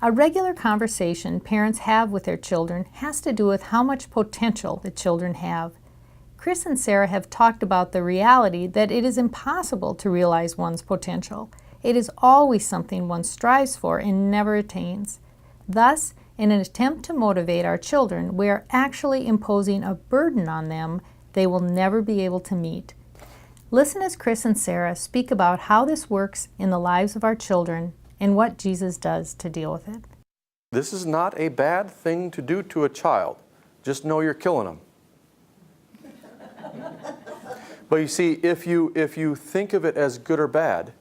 A regular conversation parents have with their children has to do with how much potential the children have. Chris and Sarah have talked about the reality that it is impossible to realize one's potential. It is always something one strives for and never attains. Thus, in an attempt to motivate our children, we are actually imposing a burden on them they will never be able to meet. Listen as Chris and Sarah speak about how this works in the lives of our children and what Jesus does to deal with it. This is not a bad thing to do to a child. Just know you're killing them. But you see, if you think of it as good or bad,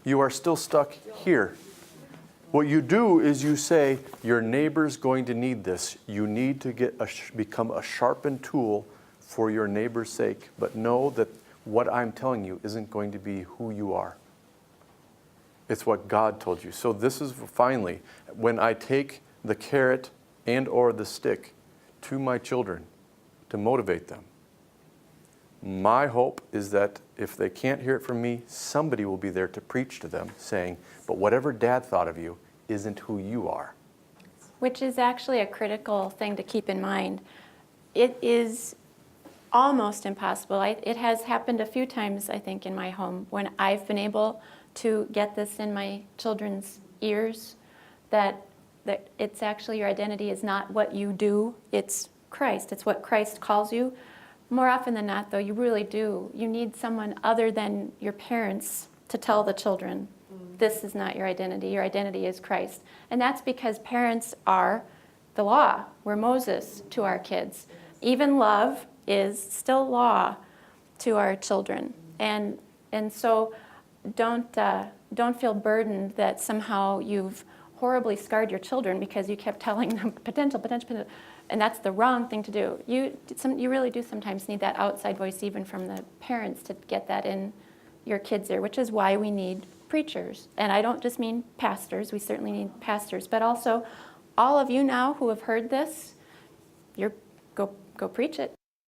you are still stuck here. What you do is you say, your neighbor's going to need this. You need to become a sharpened tool for your neighbor's sake. But know that what I'm telling you isn't going to be who you are. It's what God told you. So this is finally, when I take the carrot and or the stick to my children to motivate them, my hope is that if they can't hear it from me, somebody will be there to preach to them saying, but whatever Dad thought of you isn't who you are. Which is actually a critical thing to keep in mind. It is almost impossible. It has happened a few times, I think, in my home when I've been able to get this in my children's ears, that it's actually your identity is not what you do, it's Christ. It's what Christ calls you. More often than not, though, you really do. You need someone other than your parents to tell the children, this is not your identity. Your identity is Christ. And that's because parents are the law. We're Moses to our kids. Even love is still law to our children. And so don't feel burdened that somehow you've horribly scarred your children because you kept telling them potential, and that's the wrong thing to do. You really do sometimes need that outside voice, even from the parents, to get that in your kids' ear, which is why we need preachers. And I don't just mean pastors. We certainly need pastors, but also all of you now who have heard this, go preach it.